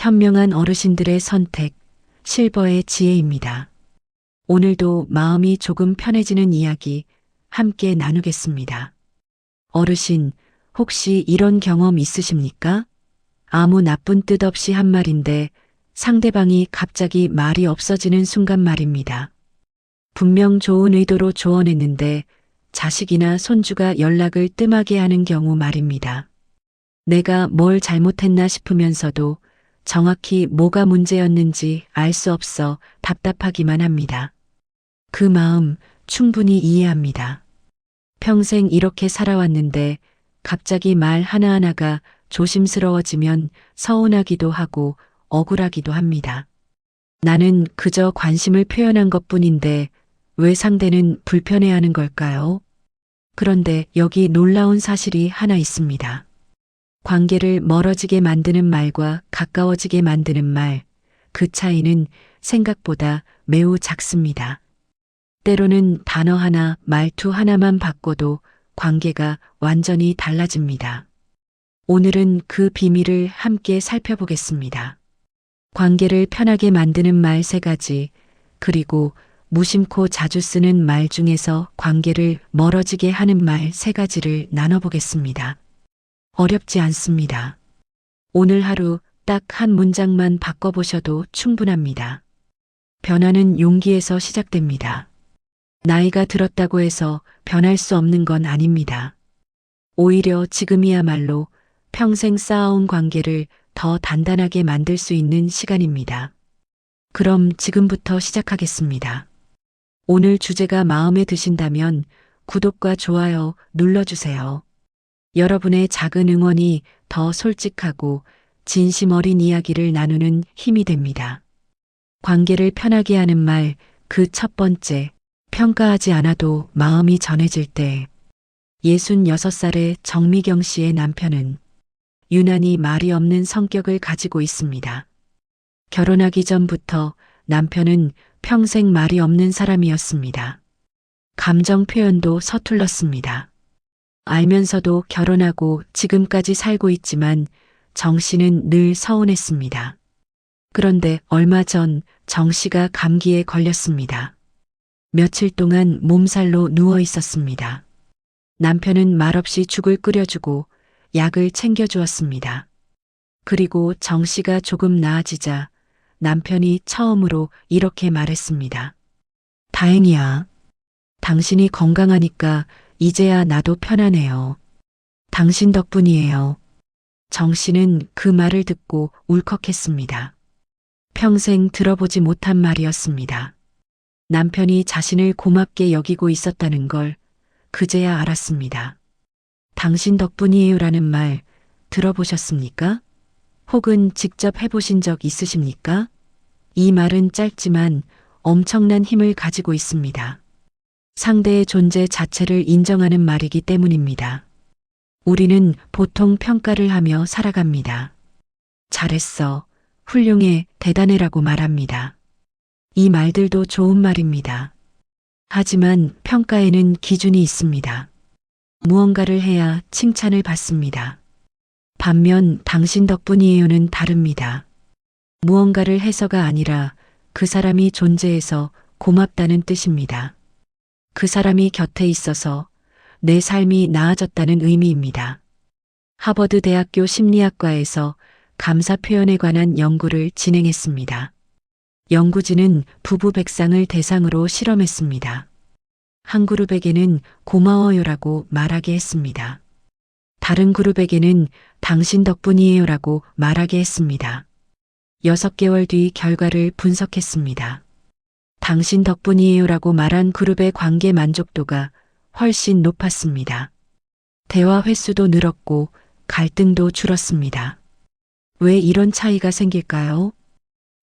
현명한 어르신들의 선택, 실버의 지혜입니다. 오늘도 마음이 조금 편해지는 이야기 함께 나누겠습니다. 어르신, 혹시 이런 경험 있으십니까? 아무 나쁜 뜻 없이 한 말인데 상대방이 갑자기 말이 없어지는 순간 말입니다. 분명 좋은 의도로 조언했는데 자식이나 손주가 연락을 뜸하게 하는 경우 말입니다. 내가 뭘 잘못했나 싶으면서도 정확히 뭐가 문제였는지 알 수 없어 답답하기만 합니다. 그 마음 충분히 이해합니다. 평생 이렇게 살아왔는데 갑자기 말 하나하나가 조심스러워지면 서운하기도 하고 억울하기도 합니다. 나는 그저 관심을 표현한 것뿐인데 왜 상대는 불편해하는 걸까요? 그런데 여기 놀라운 사실이 하나 있습니다. 관계를 멀어지게 만드는 말과 가까워지게 만드는 말, 그 차이는 생각보다 매우 작습니다. 때로는 단어 하나, 말투 하나만 바꿔도 관계가 완전히 달라집니다. 오늘은 그 비밀을 함께 살펴보겠습니다. 관계를 편하게 만드는 말 3가지, 그리고 무심코 자주 쓰는 말 중에서 관계를 멀어지게 하는 말 3가지를 나눠보겠습니다. 어렵지 않습니다. 오늘 하루 딱 한 문장만 바꿔보셔도 충분합니다. 변화는 용기에서 시작됩니다. 나이가 들었다고 해서 변할 수 없는 건 아닙니다. 오히려 지금이야말로 평생 쌓아온 관계를 더 단단하게 만들 수 있는 시간입니다. 그럼 지금부터 시작하겠습니다. 오늘 주제가 마음에 드신다면 구독과 좋아요 눌러주세요. 여러분의 작은 응원이 더 솔직하고 진심 어린 이야기를 나누는 힘이 됩니다. 관계를 편하게 하는 말, 그 첫 번째, 평가하지 않아도 마음이 전해질 때. 66살의 정미경 씨의 남편은 유난히 말이 없는 성격을 가지고 있습니다. 결혼하기 전부터 남편은 평생 말이 없는 사람이었습니다. 감정 표현도 서툴렀습니다. 알면서도 결혼하고 지금까지 살고 있지만 정 씨는 늘 서운했습니다. 그런데 얼마 전 정 씨가 감기에 걸렸습니다. 며칠 동안 몸살로 누워 있었습니다. 남편은 말없이 죽을 끓여주고 약을 챙겨주었습니다. 그리고 정 씨가 조금 나아지자 남편이 처음으로 이렇게 말했습니다. 다행이야. 당신이 건강하니까 이제야 나도 편하네요. 당신 덕분이에요. 정 씨는 그 말을 듣고 울컥했습니다. 평생 들어보지 못한 말이었습니다. 남편이 자신을 고맙게 여기고 있었다는 걸 그제야 알았습니다. 당신 덕분이에요라는 말 들어보셨습니까? 혹은 직접 해보신 적 있으십니까? 이 말은 짧지만 엄청난 힘을 가지고 있습니다. 상대의 존재 자체를 인정하는 말이기 때문입니다. 우리는 보통 평가를 하며 살아갑니다. 잘했어, 훌륭해, 대단해라고 말합니다. 이 말들도 좋은 말입니다. 하지만 평가에는 기준이 있습니다. 무언가를 해야 칭찬을 받습니다. 반면 당신 덕분이에요는 다릅니다. 무언가를 해서가 아니라 그 사람이 존재해서 고맙다는 뜻입니다. 그 사람이 곁에 있어서 내 삶이 나아졌다는 의미입니다. 하버드 대학교 심리학과에서 감사 표현에 관한 연구를 진행했습니다. 연구진은 부부 100쌍을 대상으로 실험했습니다. 한 그룹에게는 고마워요라고 말하게 했습니다. 다른 그룹에게는 당신 덕분이에요라고 말하게 했습니다. 6개월 뒤 결과를 분석했습니다. 당신 덕분이에요라고 말한 그룹의 관계 만족도가 훨씬 높았습니다. 대화 횟수도 늘었고 갈등도 줄었습니다. 왜 이런 차이가 생길까요?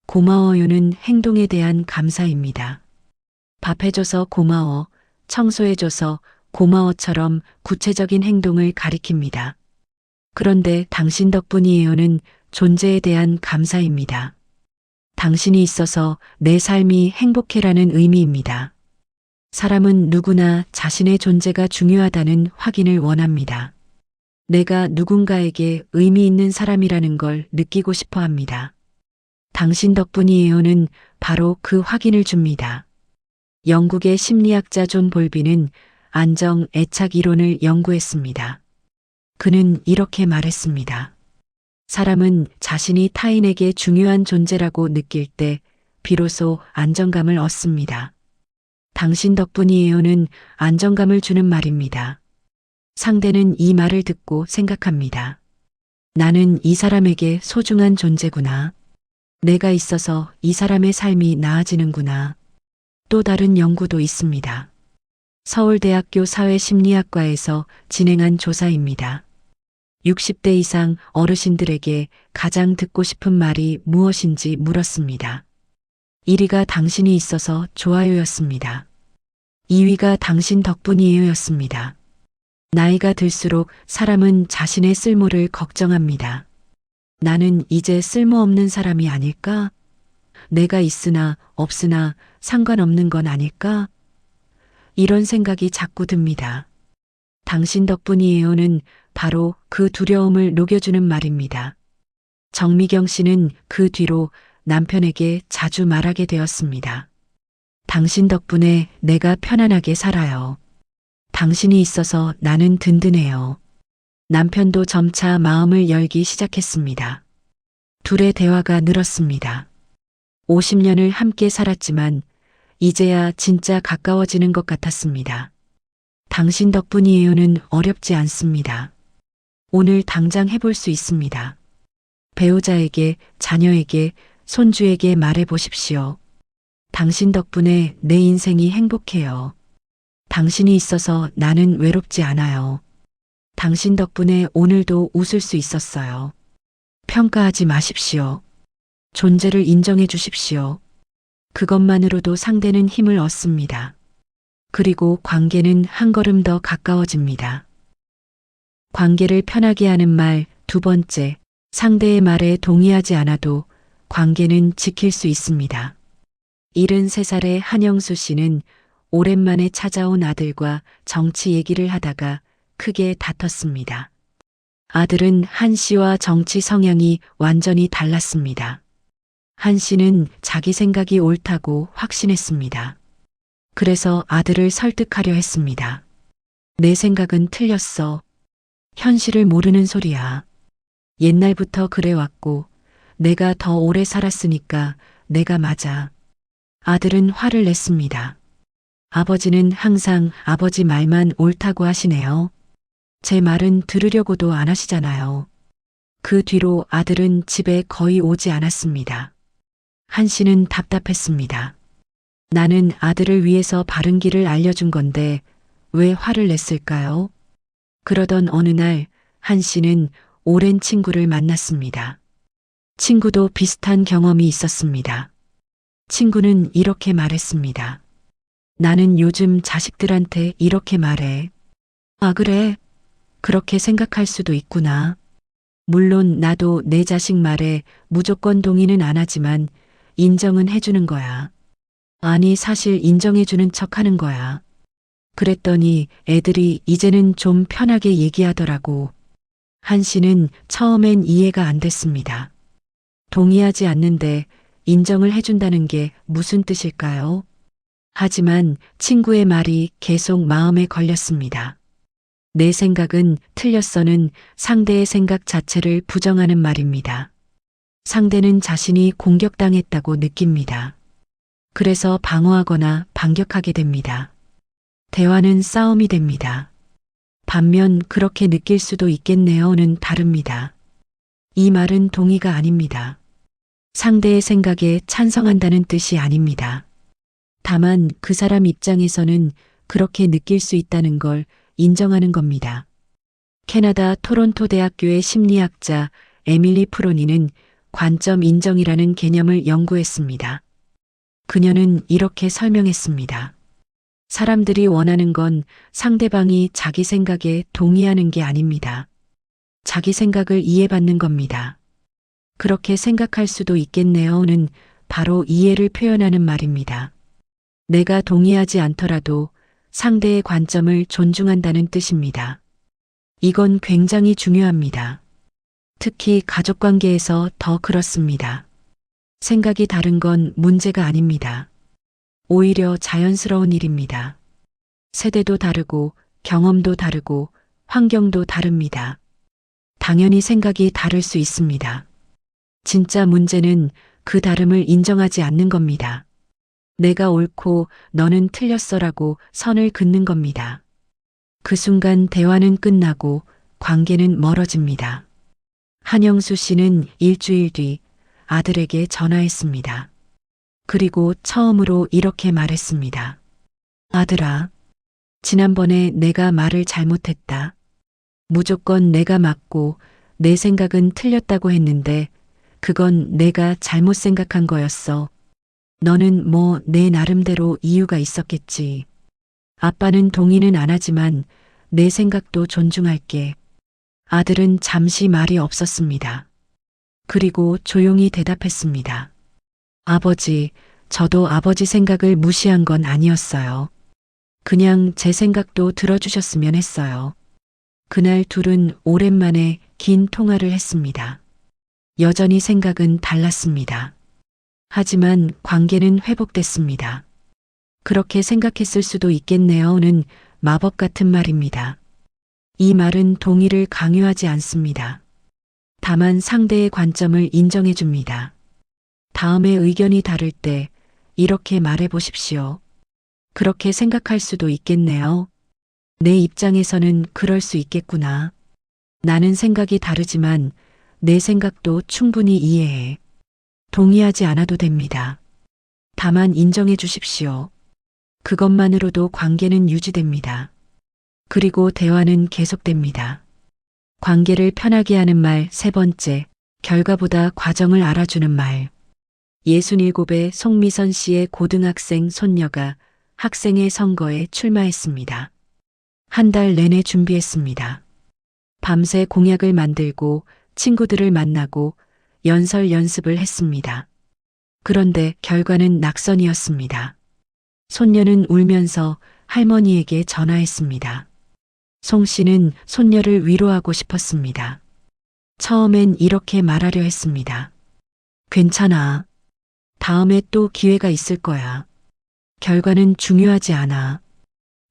고마워요는 행동에 대한 감사입니다. 밥 해줘서 고마워, 청소해줘서 고마워처럼 구체적인 행동을 가리킵니다. 그런데 당신 덕분이에요는 존재에 대한 감사입니다. 당신이 있어서 내 삶이 행복해라는 의미입니다. 사람은 누구나 자신의 존재가 중요하다는 확인을 원합니다. 내가 누군가에게 의미 있는 사람이라는 걸 느끼고 싶어 합니다. 당신 덕분이에요는 바로 그 확인을 줍니다. 영국의 심리학자 존 볼비는 안정 애착 이론을 연구했습니다. 그는 이렇게 말했습니다. 사람은 자신이 타인에게 중요한 존재라고 느낄 때 비로소 안정감을 얻습니다. 당신 덕분이에요는 안정감을 주는 말입니다. 상대는 이 말을 듣고 생각합니다. 나는 이 사람에게 소중한 존재구나. 내가 있어서 이 사람의 삶이 나아지는구나. 또 다른 연구도 있습니다. 서울대학교 사회심리학과에서 진행한 조사입니다. 60대 이상 어르신들에게 가장 듣고 싶은 말이 무엇인지 물었습니다. 1위가 당신이 있어서 좋아요였습니다. 2위가 당신 덕분이에요였습니다. 나이가 들수록 사람은 자신의 쓸모를 걱정합니다. 나는 이제 쓸모없는 사람이 아닐까? 내가 있으나 없으나 상관없는 건 아닐까? 이런 생각이 자꾸 듭니다. 당신 덕분이에요는 바로 그 두려움을 녹여주는 말입니다. 정미경 씨는 그 뒤로 남편에게 자주 말하게 되었습니다. 당신 덕분에 내가 편안하게 살아요. 당신이 있어서 나는 든든해요. 남편도 점차 마음을 열기 시작했습니다. 둘의 대화가 늘었습니다. 50년을 함께 살았지만 이제야 진짜 가까워지는 것 같았습니다. 당신 덕분이에요는 어렵지 않습니다. 오늘 당장 해볼 수 있습니다. 배우자에게, 자녀에게, 손주에게 말해 보십시오. 당신 덕분에 내 인생이 행복해요. 당신이 있어서 나는 외롭지 않아요. 당신 덕분에 오늘도 웃을 수 있었어요. 평가하지 마십시오. 존재를 인정해 주십시오. 그것만으로도 상대는 힘을 얻습니다. 그리고 관계는 한 걸음 더 가까워집니다. 관계를 편하게 하는 말 두 번째, 상대의 말에 동의하지 않아도 관계는 지킬 수 있습니다. 73살의 한영수 씨는 오랜만에 찾아온 아들과 정치 얘기를 하다가 크게 다퉜습니다. 아들은 한 씨와 정치 성향이 완전히 달랐습니다. 한 씨는 자기 생각이 옳다고 확신했습니다. 그래서 아들을 설득하려 했습니다. 내 생각은 틀렸어. 현실을 모르는 소리야. 옛날부터 그래왔고 내가 더 오래 살았으니까 내가 맞아. 아들은 화를 냈습니다. 아버지는 항상 아버지 말만 옳다고 하시네요. 제 말은 들으려고도 안 하시잖아요. 그 뒤로 아들은 집에 거의 오지 않았습니다. 한 씨는 답답했습니다. 나는 아들을 위해서 바른 길을 알려준 건데 왜 화를 냈을까요? 그러던 어느 날 한 씨는 오랜 친구를 만났습니다. 친구도 비슷한 경험이 있었습니다. 친구는 이렇게 말했습니다. 나는 요즘 자식들한테 이렇게 말해. 아, 그래? 그렇게 생각할 수도 있구나. 물론 나도 내 자식 말에 무조건 동의는 안 하지만 인정은 해주는 거야. 아니, 사실 인정해주는 척 하는 거야. 그랬더니 애들이 이제는 좀 편하게 얘기하더라고. 한 씨는 처음엔 이해가 안 됐습니다. 동의하지 않는데 인정을 해준다는 게 무슨 뜻일까요? 하지만 친구의 말이 계속 마음에 걸렸습니다. 내 생각은 틀렸어는 상대의 생각 자체를 부정하는 말입니다. 상대는 자신이 공격당했다고 느낍니다. 그래서 방어하거나 반격하게 됩니다. 대화는 싸움이 됩니다. 반면 그렇게 느낄 수도 있겠네요는 다릅니다. 이 말은 동의가 아닙니다. 상대의 생각에 찬성한다는 뜻이 아닙니다. 다만 그 사람 입장에서는 그렇게 느낄 수 있다는 걸 인정하는 겁니다. 캐나다 토론토 대학교의 심리학자 에밀리 프로니는 관점 인정이라는 개념을 연구했습니다. 그녀는 이렇게 설명했습니다. 사람들이 원하는 건 상대방이 자기 생각에 동의하는 게 아닙니다. 자기 생각을 이해받는 겁니다. 그렇게 생각할 수도 있겠네요는 바로 이해를 표현하는 말입니다. 내가 동의하지 않더라도 상대의 관점을 존중한다는 뜻입니다. 이건 굉장히 중요합니다. 특히 가족관계에서 더 그렇습니다. 생각이 다른 건 문제가 아닙니다. 오히려 자연스러운 일입니다. 세대도 다르고 경험도 다르고 환경도 다릅니다. 당연히 생각이 다를 수 있습니다. 진짜 문제는 그 다름을 인정하지 않는 겁니다. 내가 옳고 너는 틀렸어라고 선을 긋는 겁니다. 그 순간 대화는 끝나고 관계는 멀어집니다. 한영수 씨는 일주일 뒤 아들에게 전화했습니다. 그리고 처음으로 이렇게 말했습니다. 아들아, 지난번에 내가 말을 잘못했다. 무조건 내가 맞고 내 생각은 틀렸다고 했는데 그건 내가 잘못 생각한 거였어. 너는 뭐 내 나름대로 이유가 있었겠지. 아빠는 동의는 안 하지만 내 생각도 존중할게. 아들은 잠시 말이 없었습니다. 그리고 조용히 대답했습니다. 아버지, 저도 아버지 생각을 무시한 건 아니었어요. 그냥 제 생각도 들어주셨으면 했어요. 그날 둘은 오랜만에 긴 통화를 했습니다. 여전히 생각은 달랐습니다. 하지만 관계는 회복됐습니다. 그렇게 생각했을 수도 있겠네요는 마법 같은 말입니다. 이 말은 동의를 강요하지 않습니다. 다만 상대의 관점을 인정해 줍니다. 다음에 의견이 다를 때 이렇게 말해 보십시오. 그렇게 생각할 수도 있겠네요. 내 입장에서는 그럴 수 있겠구나. 나는 생각이 다르지만 내 생각도 충분히 이해해. 동의하지 않아도 됩니다. 다만 인정해 주십시오. 그것만으로도 관계는 유지됩니다. 그리고 대화는 계속됩니다. 관계를 편하게 하는 말 세 번째, 결과보다 과정을 알아주는 말. 67의 송미선 씨의 고등학생 손녀가 학생회 선거에 출마했습니다. 한 달 내내 준비했습니다. 밤새 공약을 만들고 친구들을 만나고 연설 연습을 했습니다. 그런데 결과는 낙선이었습니다. 손녀는 울면서 할머니에게 전화했습니다. 송 씨는 손녀를 위로하고 싶었습니다. 처음엔 이렇게 말하려 했습니다. 괜찮아. 다음에 또 기회가 있을 거야. 결과는 중요하지 않아.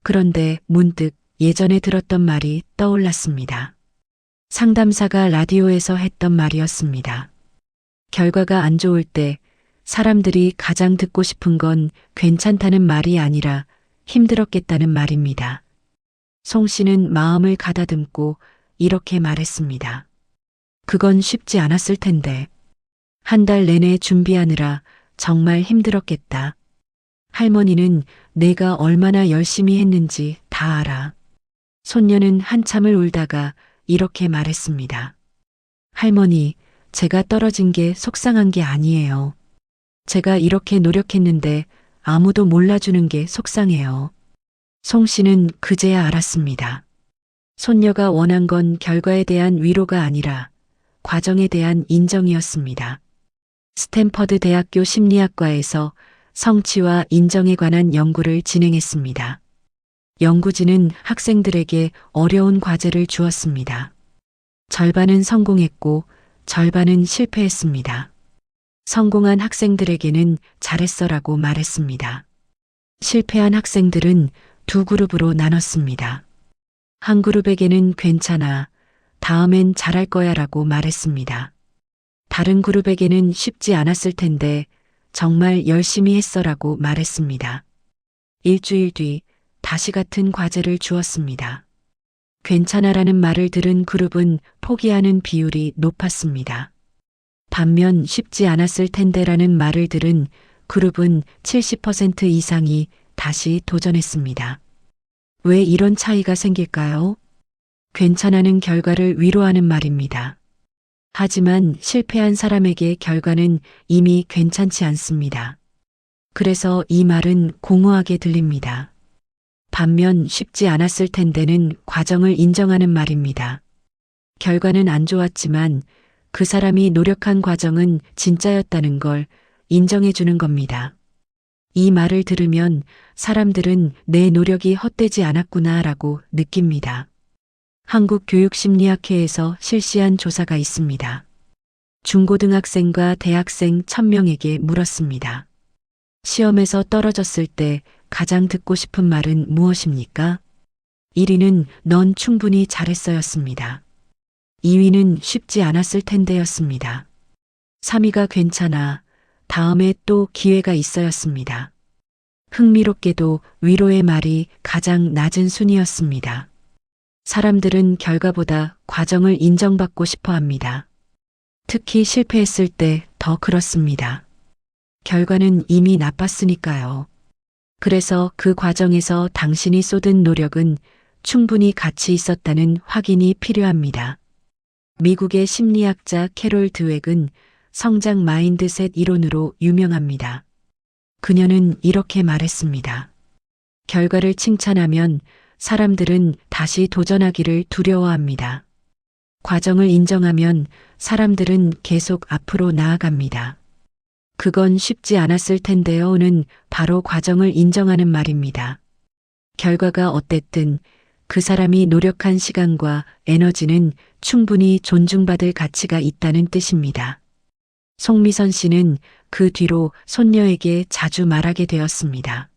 그런데 문득 예전에 들었던 말이 떠올랐습니다. 상담사가 라디오에서 했던 말이었습니다. 결과가 안 좋을 때 사람들이 가장 듣고 싶은 건 괜찮다는 말이 아니라 힘들었겠다는 말입니다. 송 씨는 마음을 가다듬고 이렇게 말했습니다. 그건 쉽지 않았을 텐데. 한 달 내내 준비하느라 정말 힘들었겠다. 할머니는 내가 얼마나 열심히 했는지 다 알아. 손녀는 한참을 울다가 이렇게 말했습니다. 할머니, 제가 떨어진 게 속상한 게 아니에요. 제가 이렇게 노력했는데 아무도 몰라주는 게 속상해요. 송 씨는 그제야 알았습니다. 손녀가 원한 건 결과에 대한 위로가 아니라 과정에 대한 인정이었습니다. 스탠퍼드 대학교 심리학과에서 성취와 인정에 관한 연구를 진행했습니다. 연구진은 학생들에게 어려운 과제를 주었습니다. 절반은 성공했고 절반은 실패했습니다. 성공한 학생들에게는 잘했어라고 말했습니다. 실패한 학생들은 두 그룹으로 나눴습니다. 한 그룹에게는 괜찮아, 다음엔 잘할 거야 라고 말했습니다. 다른 그룹에게는 쉽지 않았을 텐데 정말 열심히 했어라고 말했습니다. 일주일 뒤 다시 같은 과제를 주었습니다. 괜찮아라는 말을 들은 그룹은 포기하는 비율이 높았습니다. 반면 쉽지 않았을 텐데라는 말을 들은 그룹은 70% 이상이 다시 도전했습니다. 왜 이런 차이가 생길까요? 괜찮아는 결과를 위로하는 말입니다. 하지만 실패한 사람에게 결과는 이미 괜찮지 않습니다. 그래서 이 말은 공허하게 들립니다. 반면 쉽지 않았을 텐데는 과정을 인정하는 말입니다. 결과는 안 좋았지만 그 사람이 노력한 과정은 진짜였다는 걸 인정해 주는 겁니다. 이 말을 들으면 사람들은 내 노력이 헛되지 않았구나라고 느낍니다. 한국교육심리학회에서 실시한 조사가 있습니다. 중고등학생과 대학생 1000명에게 물었습니다. 시험에서 떨어졌을 때 가장 듣고 싶은 말은 무엇입니까? 1위는 넌 충분히 잘했어였습니다. 2위는 쉽지 않았을 텐데였습니다. 3위가 괜찮아. 다음에 또 기회가 있어였습니다. 흥미롭게도 위로의 말이 가장 낮은 순위였습니다. 사람들은 결과보다 과정을 인정받고 싶어 합니다. 특히 실패했을 때 더 그렇습니다. 결과는 이미 나빴으니까요. 그래서 그 과정에서 당신이 쏟은 노력은 충분히 가치 있었다는 확인이 필요합니다. 미국의 심리학자 캐롤 드웩은 성장 마인드셋 이론으로 유명합니다. 그녀는 이렇게 말했습니다. 결과를 칭찬하면 사람들은 다시 도전하기를 두려워합니다. 과정을 인정하면 사람들은 계속 앞으로 나아갑니다. 그건 쉽지 않았을 텐데요는 바로 과정을 인정하는 말입니다. 결과가 어땠든 그 사람이 노력한 시간과 에너지는 충분히 존중받을 가치가 있다는 뜻입니다. 송미선 씨는 그 뒤로 손녀에게 자주 말하게 되었습니다.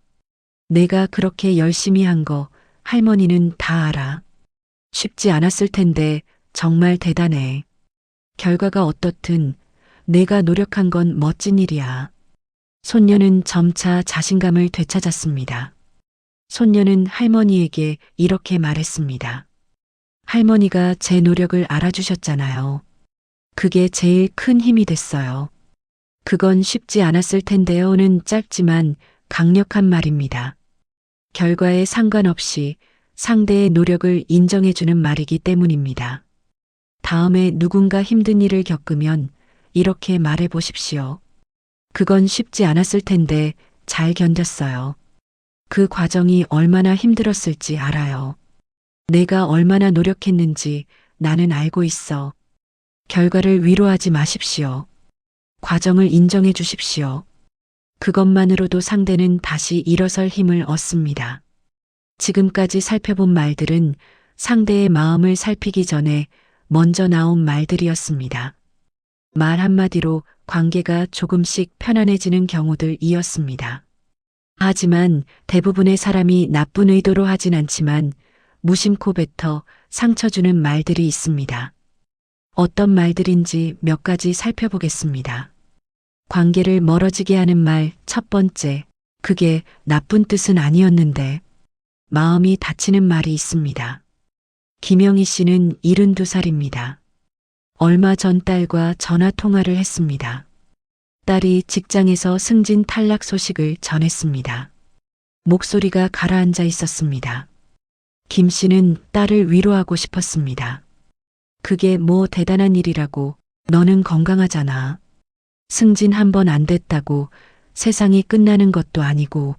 내가 그렇게 열심히 한 거 할머니는 다 알아. 쉽지 않았을 텐데 정말 대단해. 결과가 어떻든 내가 노력한 건 멋진 일이야. 손녀는 점차 자신감을 되찾았습니다. 손녀는 할머니에게 이렇게 말했습니다. 할머니가 제 노력을 알아주셨잖아요. 그게 제일 큰 힘이 됐어요. 그건 쉽지 않았을 텐데요는 짧지만 강력한 말입니다. 결과에 상관없이 상대의 노력을 인정해주는 말이기 때문입니다. 다음에 누군가 힘든 일을 겪으면 이렇게 말해 보십시오. 그건 쉽지 않았을 텐데 잘 견뎠어요. 그 과정이 얼마나 힘들었을지 알아요. 내가 얼마나 노력했는지 나는 알고 있어. 결과를 위로하지 마십시오. 과정을 인정해 주십시오. 그것만으로도 상대는 다시 일어설 힘을 얻습니다. 지금까지 살펴본 말들은 상대의 마음을 살피기 전에 먼저 나온 말들이었습니다. 말 한마디로 관계가 조금씩 편안해지는 경우들이었습니다. 하지만 대부분의 사람이 나쁜 의도로 하진 않지만 무심코 뱉어 상처 주는 말들이 있습니다. 어떤 말들인지 몇 가지 살펴보겠습니다. 관계를 멀어지게 하는 말 첫 번째, 그게 나쁜 뜻은 아니었는데 마음이 다치는 말이 있습니다. 김영희 씨는 72살입니다. 얼마 전 딸과 전화 통화를 했습니다. 딸이 직장에서 승진 탈락 소식을 전했습니다. 목소리가 가라앉아 있었습니다. 김 씨는 딸을 위로하고 싶었습니다. 그게 뭐 대단한 일이라고, 너는 건강하잖아. 승진 한 번 안 됐다고 세상이 끝나는 것도 아니고.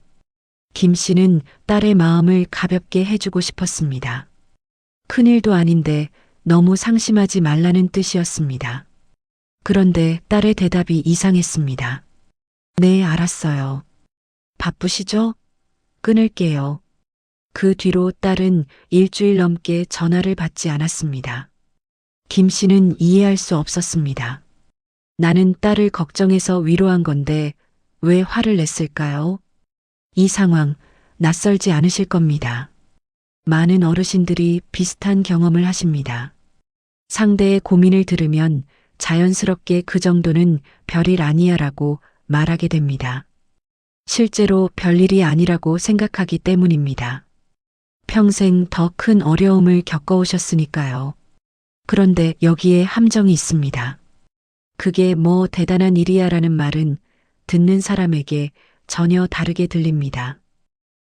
김 씨는 딸의 마음을 가볍게 해주고 싶었습니다. 큰일도 아닌데 너무 상심하지 말라는 뜻이었습니다. 그런데 딸의 대답이 이상했습니다. 네, 알았어요. 바쁘시죠? 끊을게요. 그 뒤로 딸은 일주일 넘게 전화를 받지 않았습니다. 김 씨는 이해할 수 없었습니다. 나는 딸을 걱정해서 위로한 건데 왜 화를 냈을까요? 이 상황 낯설지 않으실 겁니다. 많은 어르신들이 비슷한 경험을 하십니다. 상대의 고민을 들으면 자연스럽게 그 정도는 별일 아니야라고 말하게 됩니다. 실제로 별일이 아니라고 생각하기 때문입니다. 평생 더 큰 어려움을 겪어오셨으니까요. 그런데 여기에 함정이 있습니다. 그게 뭐 대단한 일이야라는 말은 듣는 사람에게 전혀 다르게 들립니다.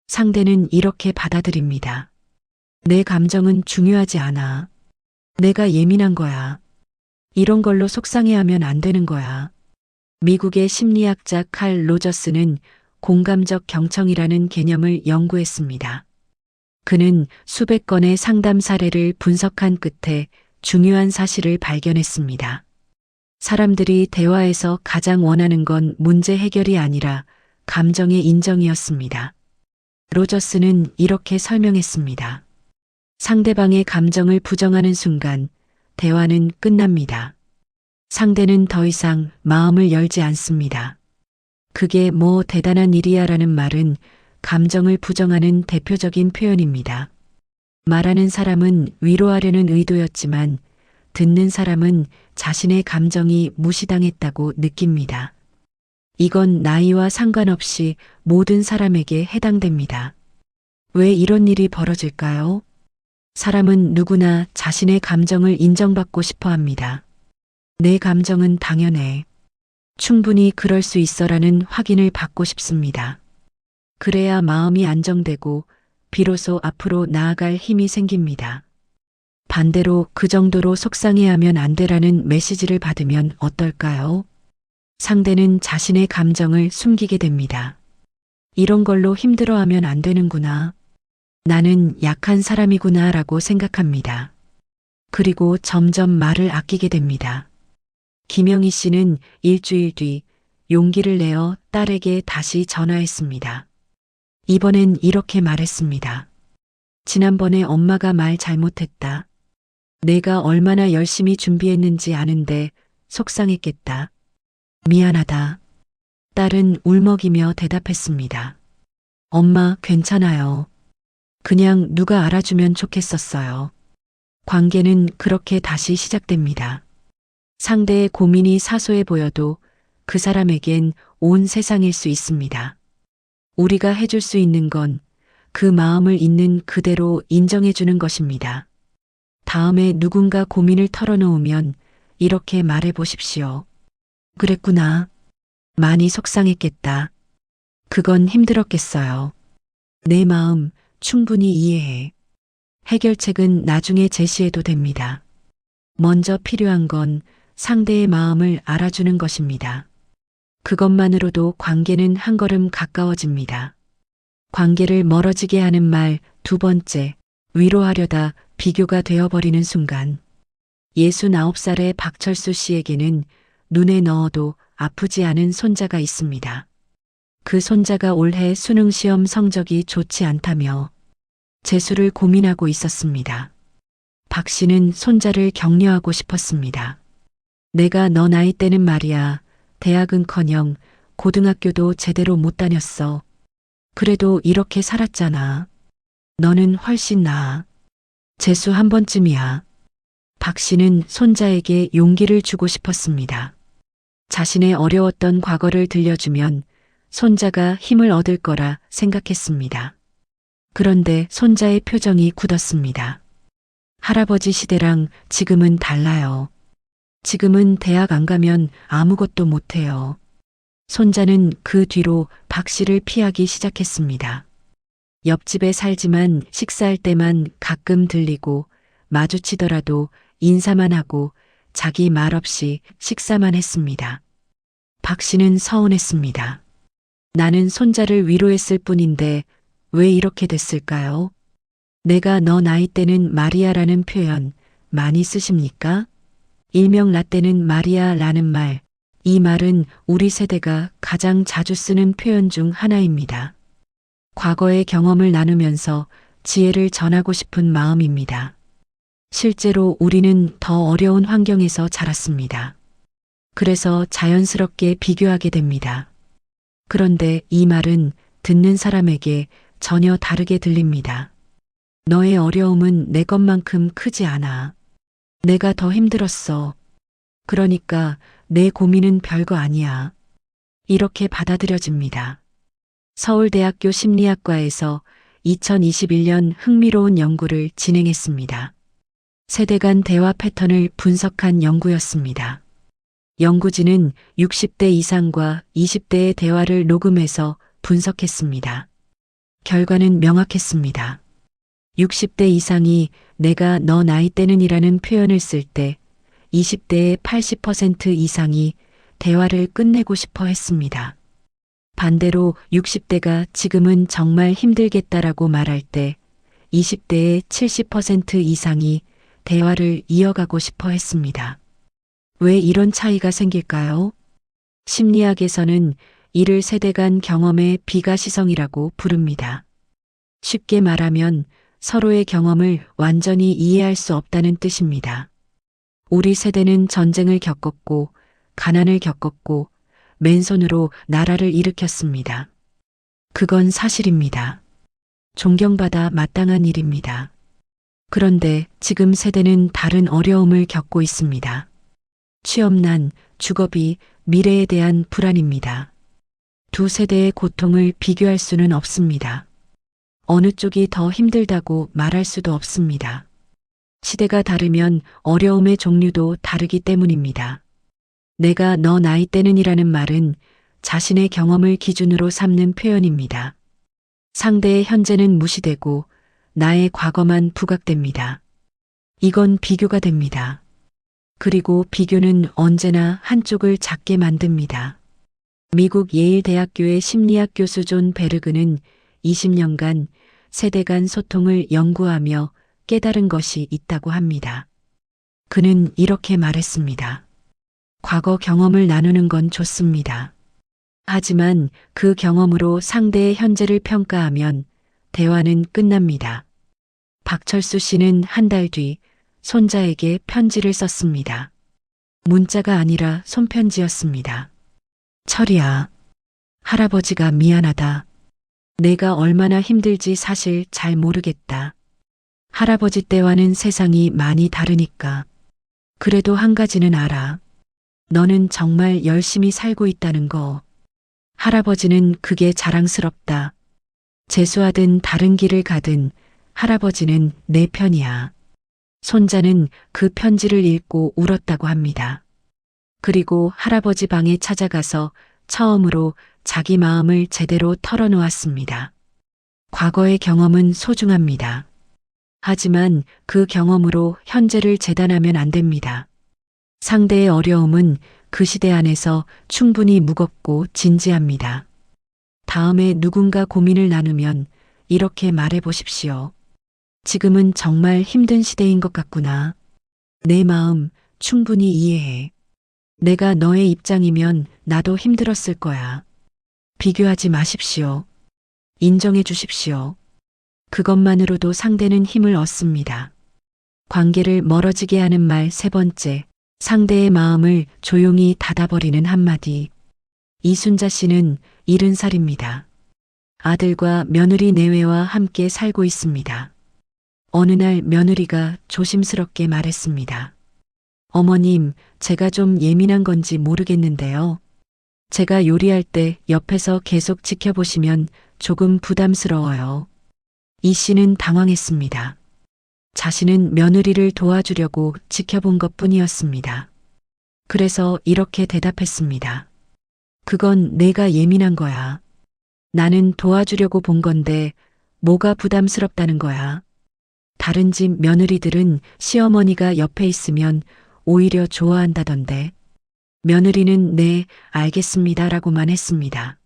상대는 이렇게 받아들입니다. 내 감정은 중요하지 않아. 내가 예민한 거야. 이런 걸로 속상해하면 안 되는 거야. 미국의 심리학자 칼 로저스는 공감적 경청이라는 개념을 연구했습니다. 그는 수백 건의 상담 사례를 분석한 끝에 중요한 사실을 발견했습니다. 사람들이 대화에서 가장 원하는 건 문제 해결이 아니라 감정의 인정이었습니다. 로저스는 이렇게 설명했습니다. 상대방의 감정을 부정하는 순간 대화는 끝납니다. 상대는 더 이상 마음을 열지 않습니다. 그게 뭐 대단한 일이야 라는 말은 감정을 부정하는 대표적인 표현입니다. 말하는 사람은 위로하려는 의도였지만 듣는 사람은 자신의 감정이 무시당했다고 느낍니다. 이건 나이와 상관없이 모든 사람에게 해당됩니다. 왜 이런 일이 벌어질까요? 사람은 누구나 자신의 감정을 인정받고 싶어 합니다. 내 감정은 당연해. 충분히 그럴 수 있어라는 확인을 받고 싶습니다. 그래야 마음이 안정되고 비로소 앞으로 나아갈 힘이 생깁니다. 반대로 그 정도로 속상해하면 안 되라는 메시지를 받으면 어떨까요? 상대는 자신의 감정을 숨기게 됩니다. 이런 걸로 힘들어하면 안 되는구나. 나는 약한 사람이구나 라고 생각합니다. 그리고 점점 말을 아끼게 됩니다. 김영희 씨는 일주일 뒤 용기를 내어 딸에게 다시 전화했습니다. 이번엔 이렇게 말했습니다. 지난번에 엄마가 말 잘못했다. 내가 얼마나 열심히 준비했는지 아는데 속상했겠다. 미안하다. 딸은 울먹이며 대답했습니다. 엄마, 괜찮아요. 그냥 누가 알아주면 좋겠었어요. 관계는 그렇게 다시 시작됩니다. 상대의 고민이 사소해 보여도 그 사람에겐 온 세상일 수 있습니다. 우리가 해줄 수 있는 건 그 마음을 있는 그대로 인정해 주는 것입니다. 다음에 누군가 고민을 털어놓으면 이렇게 말해 보십시오. 그랬구나. 많이 속상했겠다. 그건 힘들었겠어요. 내 마음 충분히 이해해. 해결책은 나중에 제시해도 됩니다. 먼저 필요한 건 상대의 마음을 알아주는 것입니다. 그것만으로도 관계는 한 걸음 가까워집니다. 관계를 멀어지게 하는 말 두 번째, 위로하려다 비교가 되어버리는 순간. 69살의 박철수 씨에게는 눈에 넣어도 아프지 않은 손자가 있습니다. 그 손자가 올해 수능시험 성적이 좋지 않다며 재수를 고민하고 있었습니다. 박 씨는 손자를 격려하고 싶었습니다. 내가 너 나이 때는 말이야, 대학은커녕 고등학교도 제대로 못 다녔어. 그래도 이렇게 살았잖아. 너는 훨씬 나아. 재수 한 번쯤이야. 박 씨는 손자에게 용기를 주고 싶었습니다. 자신의 어려웠던 과거를 들려주면 손자가 힘을 얻을 거라 생각했습니다. 그런데 손자의 표정이 굳었습니다. 할아버지 시대랑 지금은 달라요. 지금은 대학 안 가면 아무것도 못해요. 손자는 그 뒤로 박 씨를 피하기 시작했습니다. 옆집에 살지만 식사할 때만 가끔 들리고 마주치더라도 인사만 하고 자기 말 없이 식사만 했습니다. 박 씨는 서운했습니다. 나는 손자를 위로했을 뿐인데 왜 이렇게 됐을까요? 내가 너 나이 때는 마리아라는 표현 많이 쓰십니까? 일명 라떼는 마리아라는 말, 이 말은 우리 세대가 가장 자주 쓰는 표현 중 하나입니다. 과거의 경험을 나누면서 지혜를 전하고 싶은 마음입니다. 실제로 우리는 더 어려운 환경에서 자랐습니다. 그래서 자연스럽게 비교하게 됩니다. 그런데 이 말은 듣는 사람에게 전혀 다르게 들립니다. 너의 어려움은 내 것만큼 크지 않아. 내가 더 힘들었어. 그러니까 내 고민은 별거 아니야. 이렇게 받아들여집니다. 서울대학교 심리학과에서 2021년 흥미로운 연구를 진행했습니다. 세대 간 대화 패턴을 분석한 연구였습니다. 연구진은 60대 이상과 20대의 대화를 녹음해서 분석했습니다. 결과는 명확했습니다. 60대 이상이 내가 너 나이 때는이라는 표현을 쓸 때 20대의 80% 이상이 대화를 끝내고 싶어 했습니다. 반대로 60대가 지금은 정말 힘들겠다라고 말할 때 20대의 70% 이상이 대화를 이어가고 싶어 했습니다. 왜 이런 차이가 생길까요? 심리학에서는 이를 세대 간 경험의 비가시성이라고 부릅니다. 쉽게 말하면 서로의 경험을 완전히 이해할 수 없다는 뜻입니다. 우리 세대는 전쟁을 겪었고, 가난을 겪었고, 맨손으로 나라를 일으켰습니다. 그건 사실입니다. 존경받아 마땅한 일입니다. 그런데 지금 세대는 다른 어려움을 겪고 있습니다. 취업난, 주거비, 미래에 대한 불안입니다. 두 세대의 고통을 비교할 수는 없습니다. 어느 쪽이 더 힘들다고 말할 수도 없습니다. 시대가 다르면 어려움의 종류도 다르기 때문입니다. 내가 너 나이 때는이라는 말은 자신의 경험을 기준으로 삼는 표현입니다. 상대의 현재는 무시되고 나의 과거만 부각됩니다. 이건 비교가 됩니다. 그리고 비교는 언제나 한쪽을 작게 만듭니다. 미국 예일 대학교의 심리학 교수 존 베르그는 20년간 세대 간 소통을 연구하며 깨달은 것이 있다고 합니다. 그는 이렇게 말했습니다. 과거 경험을 나누는 건 좋습니다. 하지만 그 경험으로 상대의 현재를 평가하면 대화는 끝납니다. 박철수 씨는 한 달 뒤 손자에게 편지를 썼습니다. 문자가 아니라 손편지였습니다. 철이야. 할아버지가 미안하다. 내가 얼마나 힘들지 사실 잘 모르겠다. 할아버지 때와는 세상이 많이 다르니까. 그래도 한 가지는 알아. 너는 정말 열심히 살고 있다는 거. 할아버지는 그게 자랑스럽다. 재수하든 다른 길을 가든 할아버지는 내 편이야. 손자는 그 편지를 읽고 울었다고 합니다. 그리고 할아버지 방에 찾아가서 처음으로 자기 마음을 제대로 털어놓았습니다. 과거의 경험은 소중합니다. 하지만 그 경험으로 현재를 재단하면 안 됩니다. 상대의 어려움은 그 시대 안에서 충분히 무겁고 진지합니다. 다음에 누군가 고민을 나누면 이렇게 말해 보십시오. 지금은 정말 힘든 시대인 것 같구나. 내 마음 충분히 이해해. 내가 너의 입장이면 나도 힘들었을 거야. 비교하지 마십시오. 인정해 주십시오. 그것만으로도 상대는 힘을 얻습니다. 관계를 멀어지게 하는 말 세 번째, 상대의 마음을 조용히 닫아버리는 한마디. 이순자 씨는 70살입니다. 아들과 며느리 내외와 함께 살고 있습니다. 어느 날 며느리가 조심스럽게 말했습니다. 어머님, 제가 좀 예민한 건지 모르겠는데요. 제가 요리할 때 옆에서 계속 지켜보시면 조금 부담스러워요. 이 씨는 당황했습니다. 자신은 며느리를 도와주려고 지켜본 것 뿐이었습니다. 그래서 이렇게 대답했습니다. 그건 내가 예민한 거야. 나는 도와주려고 본 건데 뭐가 부담스럽다는 거야. 다른 집 며느리들은 시어머니가 옆에 있으면 오히려 좋아한다던데. 며느리는 네, 알겠습니다라고만 했습니다.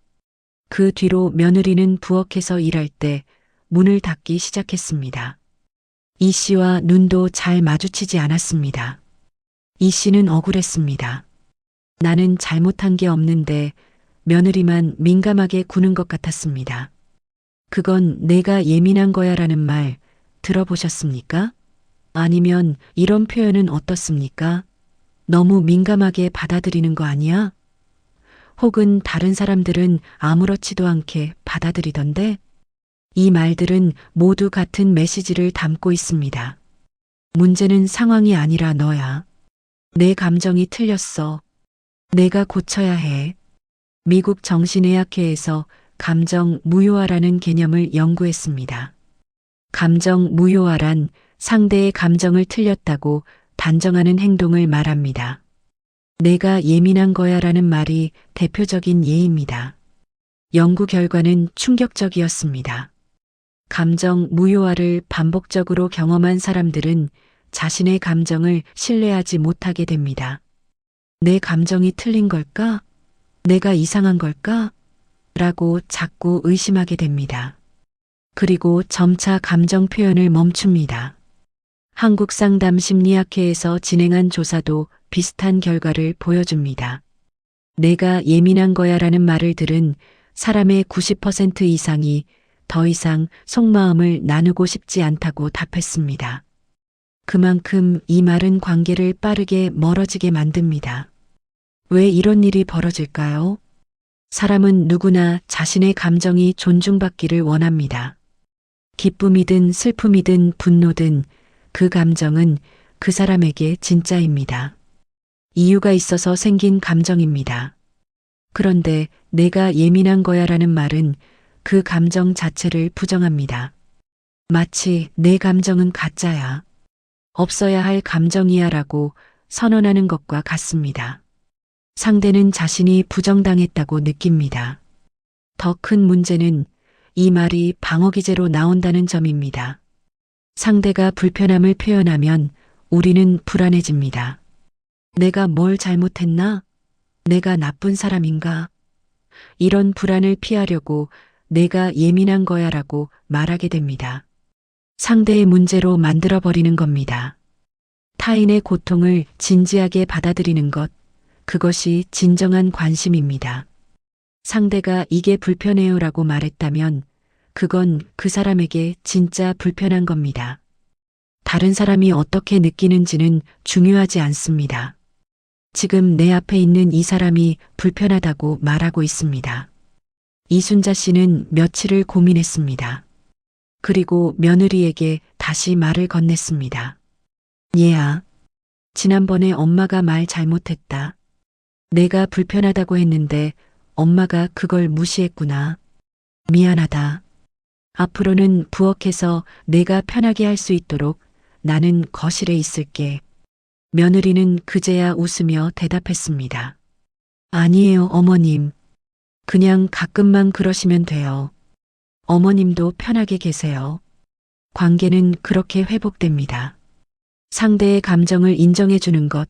그 뒤로 며느리는 부엌에서 일할 때 문을 닫기 시작했습니다. 이 씨와 눈도 잘 마주치지 않았습니다. 이 씨는 억울했습니다. 나는 잘못한 게 없는데 며느리만 민감하게 구는 것 같았습니다. 그건 내가 예민한 거야라는 말 들어보셨습니까? 아니면 이런 표현은 어떻습니까? 너무 민감하게 받아들이는 거 아니야? 혹은 다른 사람들은 아무렇지도 않게 받아들이던데? 이 말들은 모두 같은 메시지를 담고 있습니다. 문제는 상황이 아니라 너야. 내 감정이 틀렸어. 내가 고쳐야 해. 미국 정신의학회에서 감정 무효화라는 개념을 연구했습니다. 감정 무효화란 상대의 감정을 틀렸다고 단정하는 행동을 말합니다. 내가 예민한 거야라는 말이 대표적인 예입니다. 연구 결과는 충격적이었습니다. 감정 무효화를 반복적으로 경험한 사람들은 자신의 감정을 신뢰하지 못하게 됩니다. 내 감정이 틀린 걸까? 내가 이상한 걸까? 라고 자꾸 의심하게 됩니다. 그리고 점차 감정 표현을 멈춥니다. 한국상담심리학회에서 진행한 조사도 비슷한 결과를 보여줍니다. 내가 예민한 거야라는 말을 들은 사람의 90% 이상이 더 이상 속마음을 나누고 싶지 않다고 답했습니다. 그만큼 이 말은 관계를 빠르게 멀어지게 만듭니다. 왜 이런 일이 벌어질까요? 사람은 누구나 자신의 감정이 존중받기를 원합니다. 기쁨이든 슬픔이든 분노든 그 감정은 그 사람에게 진짜입니다. 이유가 있어서 생긴 감정입니다. 그런데 내가 예민한 거야라는 말은 그 감정 자체를 부정합니다. 마치 내 감정은 가짜야. 없어야 할 감정이야라고 선언하는 것과 같습니다. 상대는 자신이 부정당했다고 느낍니다. 더 큰 문제는 이 말이 방어 기제로 나온다는 점입니다. 상대가 불편함을 표현하면 우리는 불안해집니다. 내가 뭘 잘못했나? 내가 나쁜 사람인가? 이런 불안을 피하려고 내가 예민한 거야라고 말하게 됩니다. 상대의 문제로 만들어버리는 겁니다. 타인의 고통을 진지하게 받아들이는 것, 그것이 진정한 관심입니다. 상대가 이게 불편해요라고 말했다면 그건 그 사람에게 진짜 불편한 겁니다. 다른 사람이 어떻게 느끼는지는 중요하지 않습니다. 지금 내 앞에 있는 이 사람이 불편하다고 말하고 있습니다. 이순자 씨는 며칠을 고민했습니다. 그리고 며느리에게 다시 말을 건넸습니다. 얘야, 지난번에 엄마가 말 잘못했다. 내가 불편하다고 했는데 엄마가 그걸 무시했구나. 미안하다. 앞으로는 부엌에서 내가 편하게 할 수 있도록 나는 거실에 있을게. 며느리는 그제야 웃으며 대답했습니다. 아니에요, 어머님. 그냥 가끔만 그러시면 돼요. 어머님도 편하게 계세요. 관계는 그렇게 회복됩니다. 상대의 감정을 인정해주는 것,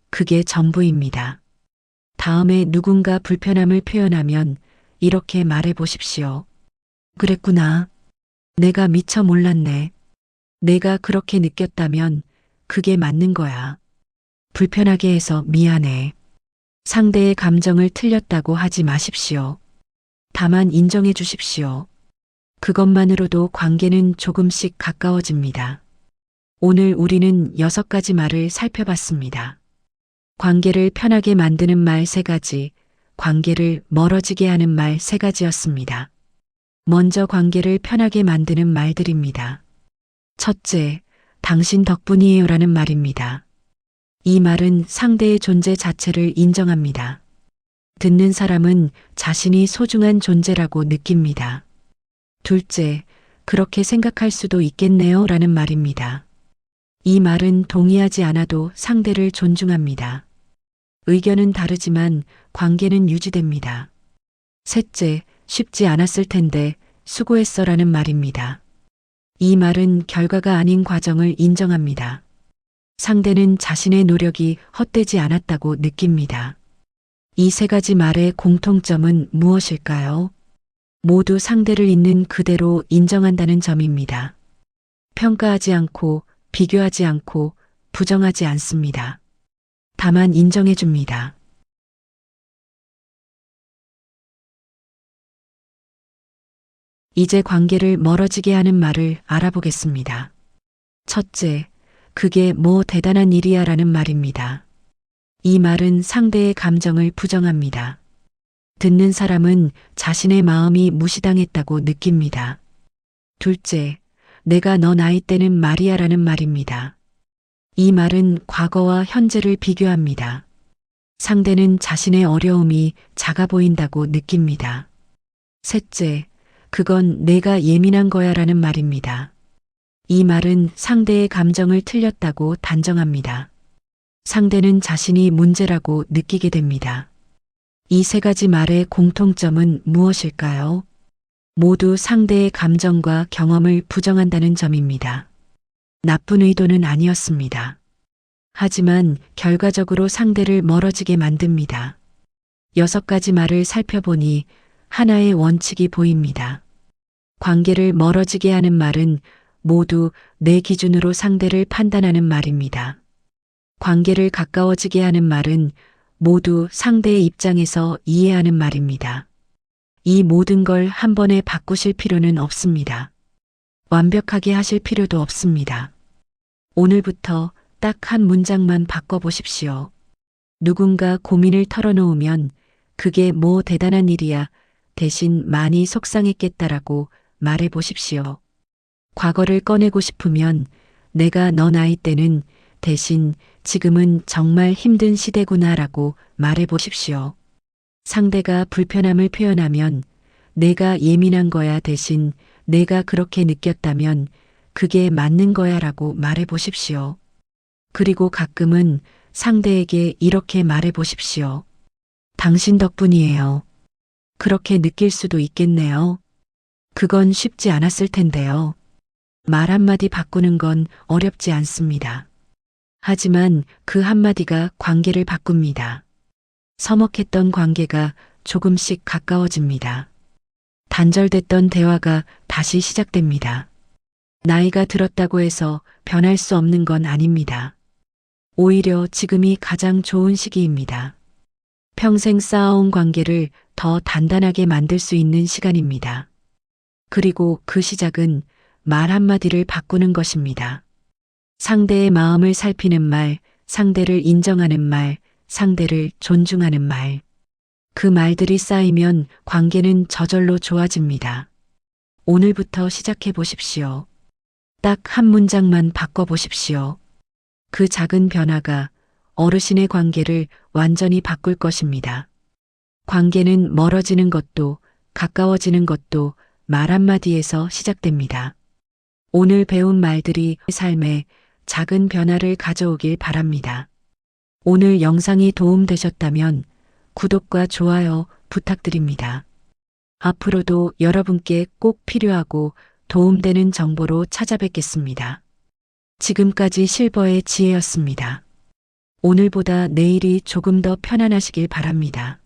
그게 전부입니다. 다음에 누군가 불편함을 표현하면 이렇게 말해 보십시오. 그랬구나. 내가 미처 몰랐네. 내가 그렇게 느꼈다면 그게 맞는 거야. 불편하게 해서 미안해. 상대의 감정을 틀렸다고 하지 마십시오. 다만 인정해 주십시오. 그것만으로도 관계는 조금씩 가까워집니다. 오늘 우리는 6가지 말을 살펴봤습니다. 관계를 편하게 만드는 말 3가지, 관계를 멀어지게 하는 말 3가지였습니다. 먼저 관계를 편하게 만드는 말들입니다. 첫째, 당신 덕분이에요라는 말입니다. 이 말은 상대의 존재 자체를 인정합니다. 듣는 사람은 자신이 소중한 존재라고 느낍니다. 둘째, 그렇게 생각할 수도 있겠네요 라는 말입니다. 이 말은 동의하지 않아도 상대를 존중합니다. 의견은 다르지만 관계는 유지됩니다. 셋째, 쉽지 않았을 텐데 수고했어 라는 말입니다. 이 말은 결과가 아닌 과정을 인정합니다. 상대는 자신의 노력이 헛되지 않았다고 느낍니다. 이 3가지 말의 공통점은 무엇일까요? 모두 상대를 있는 그대로 인정한다는 점입니다. 평가하지 않고 비교하지 않고 부정하지 않습니다. 다만 인정해 줍니다. 이제 관계를 멀어지게 하는 말을 알아보겠습니다. 첫째, 그게 뭐 대단한 일이야 라는 말입니다. 이 말은 상대의 감정을 부정합니다. 듣는 사람은 자신의 마음이 무시당했다고 느낍니다. 둘째, 내가 너 나이 때는 말이야 라는 말입니다. 이 말은 과거와 현재를 비교합니다. 상대는 자신의 어려움이 작아 보인다고 느낍니다. 셋째, 그건 내가 예민한 거야 라는 말입니다. 이 말은 상대의 감정을 틀렸다고 단정합니다. 상대는 자신이 문제라고 느끼게 됩니다. 이 3가지 말의 공통점은 무엇일까요? 모두 상대의 감정과 경험을 부정한다는 점입니다. 나쁜 의도는 아니었습니다. 하지만 결과적으로 상대를 멀어지게 만듭니다. 6가지 말을 살펴보니 하나의 원칙이 보입니다. 관계를 멀어지게 하는 말은 모두 내 기준으로 상대를 판단하는 말입니다. 관계를 가까워지게 하는 말은 모두 상대의 입장에서 이해하는 말입니다. 이 모든 걸 한 번에 바꾸실 필요는 없습니다. 완벽하게 하실 필요도 없습니다. 오늘부터 딱 한 문장만 바꿔보십시오. 누군가 고민을 털어놓으면 그게 뭐 대단한 일이야. 대신 많이 속상했겠다라고 말해보십시오. 과거를 꺼내고 싶으면 내가 너 나이 때는 대신 지금은 정말 힘든 시대구나라고 말해보십시오. 상대가 불편함을 표현하면 내가 예민한 거야 대신 내가 그렇게 느꼈다면 그게 맞는 거야 라고 말해보십시오. 그리고 가끔은 상대에게 이렇게 말해보십시오. 당신 덕분이에요. 그렇게 느낄 수도 있겠네요. 그건 쉽지 않았을 텐데요. 말 한마디 바꾸는 건 어렵지 않습니다. 하지만 그 한마디가 관계를 바꿉니다. 서먹했던 관계가 조금씩 가까워집니다. 단절됐던 대화가 다시 시작됩니다. 나이가 들었다고 해서 변할 수 없는 건 아닙니다. 오히려 지금이 가장 좋은 시기입니다. 평생 쌓아온 관계를 더 단단하게 만들 수 있는 시간입니다. 그리고 그 시작은 말 한마디를 바꾸는 것입니다. 상대의 마음을 살피는 말, 상대를 인정하는 말, 상대를 존중하는 말. 그 말들이 쌓이면 관계는 저절로 좋아집니다. 오늘부터 시작해 보십시오. 딱 한 문장만 바꿔 보십시오. 그 작은 변화가 어르신의 관계를 완전히 바꿀 것입니다. 관계는 멀어지는 것도 가까워지는 것도 말 한마디에서 시작됩니다. 오늘 배운 말들이 삶에 작은 변화를 가져오길 바랍니다. 오늘 영상이 도움되셨다면 구독과 좋아요 부탁드립니다. 앞으로도 여러분께 꼭 필요하고 도움되는 정보로 찾아뵙겠습니다. 지금까지 실버의 지혜였습니다. 오늘보다 내일이 조금 더 편안하시길 바랍니다.